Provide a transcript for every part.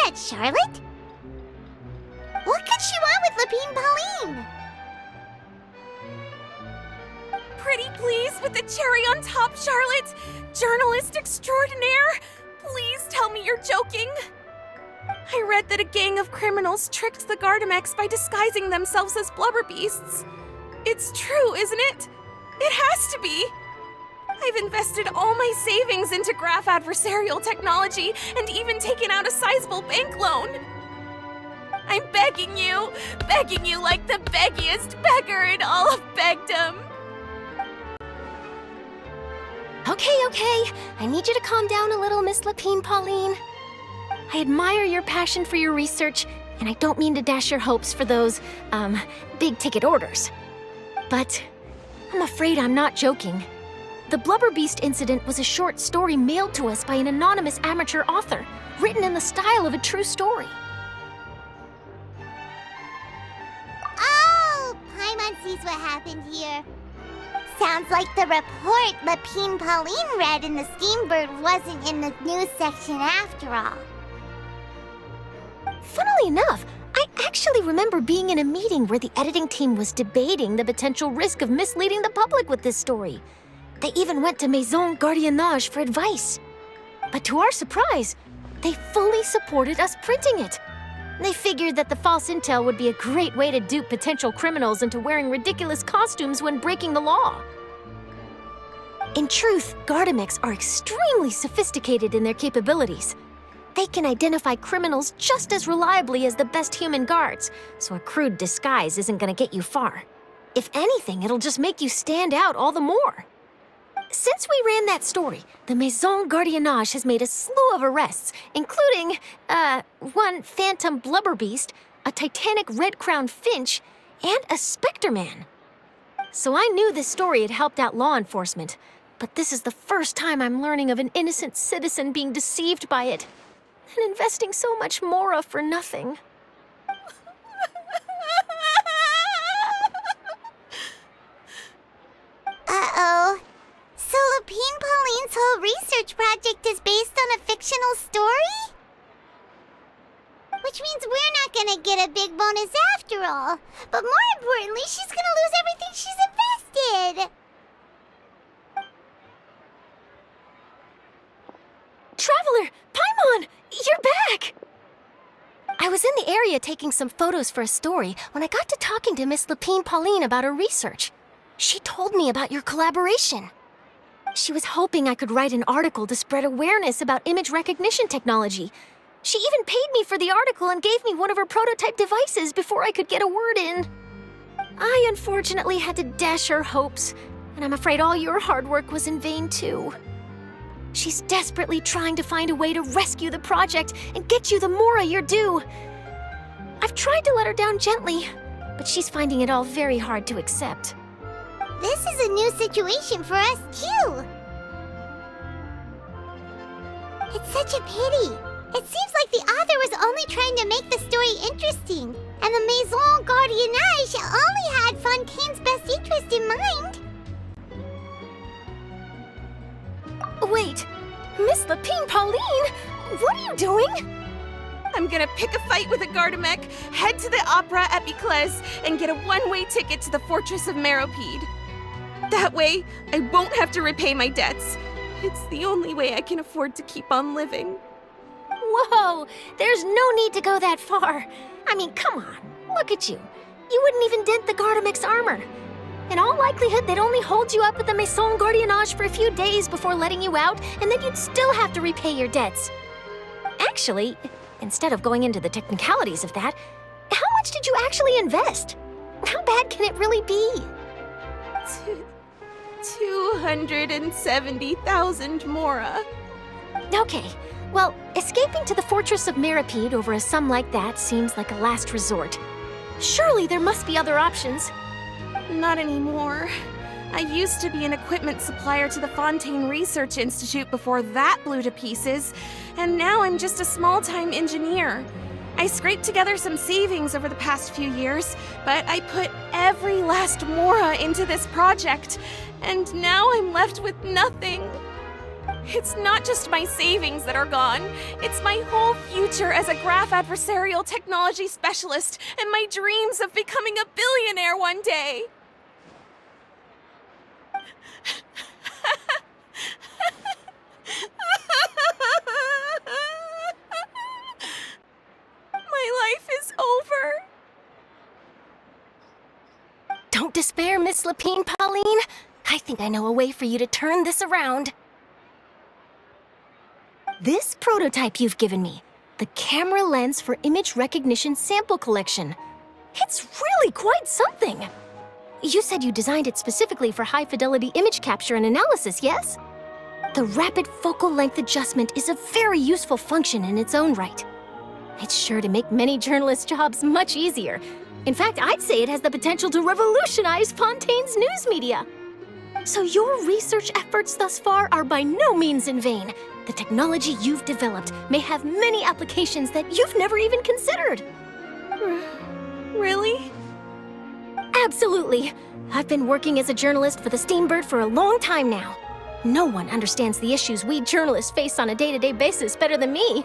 that Charlotte? What could she want with Lapine Pauline? Pretty please with the cherry on top, Charlotte! Journalist extraordinaire! Please tell me you're joking! I read that a gang of criminals tricked the Gardamex by disguising themselves as blubber beasts. It's true, isn't it? It has to be! I've invested all my savings into graph adversarial technology and even taken out a sizable bank loan. I'm begging you like the beggiest beggar in all of begdom. Okay. I need you to calm down a little, Miss Lapine Pauline. I admire your passion for your research, and I don't mean to dash your hopes for those, big-ticket orders. But I'm afraid I'm not joking. The Blubber Beast incident was a short story mailed to us by an anonymous amateur author, written in the style of a true story. Oh, Paimon sees what happened here. Sounds like the report Lapine Pauline read in the Steambird wasn't in the news section after all. Funnily enough, I actually remember being in a meeting where the editing team was debating the potential risk of misleading the public with this story. They even went to Maison Gardiennage for advice. But to our surprise, they fully supported us printing it. They figured that the false intel would be a great way to dupe potential criminals into wearing ridiculous costumes when breaking the law. In truth, Gardamex are extremely sophisticated in their capabilities. They can identify criminals just as reliably as the best human guards, so a crude disguise isn't gonna get you far. If anything, it'll just make you stand out all the more. Since we ran that story, the Maison Gardiennage has made a slew of arrests, including, one phantom blubber beast, a titanic red-crowned finch, and a specter man. So I knew this story had helped out law enforcement, but this is the first time I'm learning of an innocent citizen being deceived by it, and investing so much mora for nothing. Uh-oh. So Lapine Pauline's whole research project is based on a fictional story? Which means we're not gonna get a big bonus after all. But more importantly, she's gonna lose everything she's invested. Traveler! Paimon! You're back! I was in the area taking some photos for a story when I got to talking to Miss Lapine Pauline about her research. She told me about your collaboration. She was hoping I could write an article to spread awareness about image recognition technology. She even paid me for the article and gave me one of her prototype devices before I could get a word in. I unfortunately had to dash her hopes, and I'm afraid all your hard work was in vain too. She's desperately trying to find a way to rescue the project and get you the mora you're due. I've tried to let her down gently, but she's finding it all very hard to accept. This is a new situation for us, too. It's such a pity. It seems like the author was only trying to make the story interesting, and the Maison Gardiennage only had Fontaine's best interest in mind. Wait, Miss Lapine Pauline, what are you doing? I'm gonna pick a fight with a Gardamex, head to the Opera at Biclez, and get a one-way ticket to the Fortress of Meropide. That way, I won't have to repay my debts. It's the only way I can afford to keep on living. Whoa, there's no need to go that far. I mean, come on, look at you. You wouldn't even dent the Gardamex armor. In all likelihood, they'd only hold you up at the Maison Gardiennage for a few days before letting you out, and then you'd still have to repay your debts. Actually, instead of going into the technicalities of that, how much did you actually invest? How bad can it really be? 270,000 mora. Okay, well, escaping to the Fortress of Meropide over a sum like that seems like a last resort. Surely there must be other options. Not anymore. I used to be an equipment supplier to the Fontaine Research Institute before that blew to pieces, and now I'm just a small-time engineer. I scraped together some savings over the past few years, but I put every last mora into this project, and now I'm left with nothing. It's not just my savings that are gone. It's my whole future as a graph adversarial technology specialist and my dreams of becoming a billionaire one day. My life is over. Don't despair, Miss Lapine, Pauline. I think I know a way for you to turn this around. This prototype you've given me, the camera lens for image recognition sample collection. It's really quite something. You said you designed it specifically for high-fidelity image capture and analysis, yes? The rapid focal length adjustment is a very useful function in its own right. It's sure to make many journalists' jobs much easier. In fact, I'd say it has the potential to revolutionize Fontaine's news media. So your research efforts thus far are by no means in vain. The technology you've developed may have many applications that you've never even considered. Really? Absolutely. I've been working as a journalist for the Steambird for a long time now. No one understands the issues we journalists face on a day-to-day basis better than me.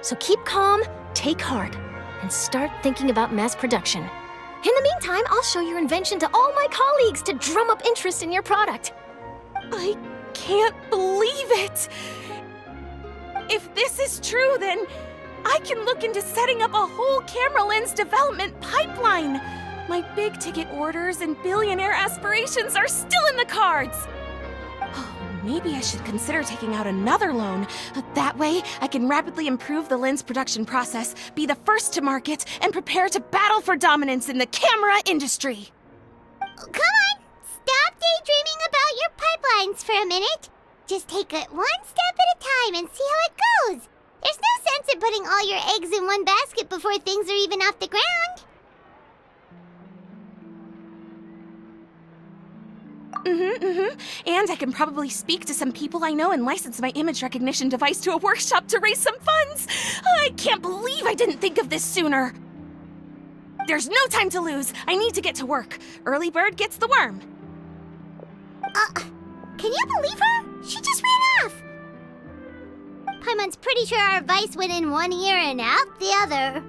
So keep calm, take heart, and start thinking about mass production. In the meantime, I'll show your invention to all my colleagues to drum up interest in your product. I can't believe it! If this is true, then I can look into setting up a whole camera lens development pipeline. My big-ticket orders and billionaire aspirations are still in the cards. Oh, maybe I should consider taking out another loan. That way, I can rapidly improve the lens production process, be the first to market, and prepare to battle for dominance in the camera industry. Come on! Stop daydreaming about your pipelines for a minute. Just take it one step at a time and see how it goes. There's no sense in putting all your eggs in one basket before things are even off the ground. And I can probably speak to some people I know and license my image recognition device to a workshop to raise some funds. I can't believe I didn't think of this sooner. There's no time to lose. I need to get to work. Early bird gets the worm. Can you believe her? She just ran off. Paimon's pretty sure our advice went in one ear and out the other.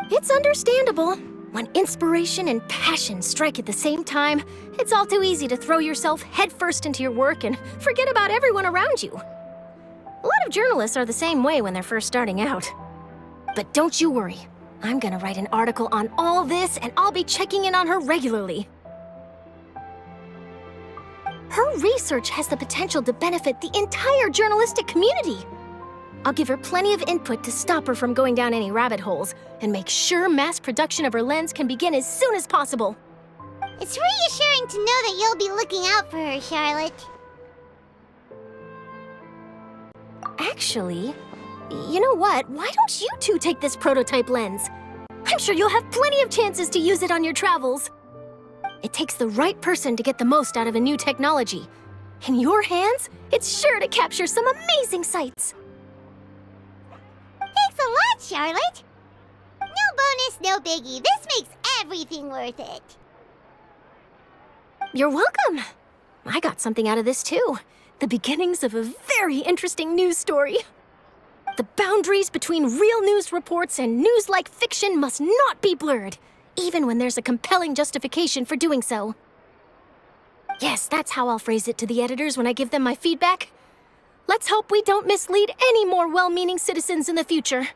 It's understandable. When inspiration and passion strike at the same time, it's all too easy to throw yourself headfirst into your work and forget about everyone around you. A lot of journalists are the same way when they're first starting out. But don't you worry. I'm gonna write an article on all this, and I'll be checking in on her regularly. Her research has the potential to benefit the entire journalistic community. I'll give her plenty of input to stop her from going down any rabbit holes and make sure mass production of her lens can begin as soon as possible. It's reassuring to know that you'll be looking out for her, Charlotte. Actually, you know what? Why don't you two take this prototype lens? I'm sure you'll have plenty of chances to use it on your travels. It takes the right person to get the most out of a new technology. In your hands, it's sure to capture some amazing sights. Thanks a lot, Charlotte. No bonus, no biggie. This makes everything worth it. You're welcome. I got something out of this too. The beginnings of a very interesting news story. The boundaries between real news reports and news-like fiction must not be blurred, even when there's a compelling justification for doing so. Yes, that's how I'll phrase it to the editors when I give them my feedback. Let's hope we don't mislead any more well-meaning citizens in the future.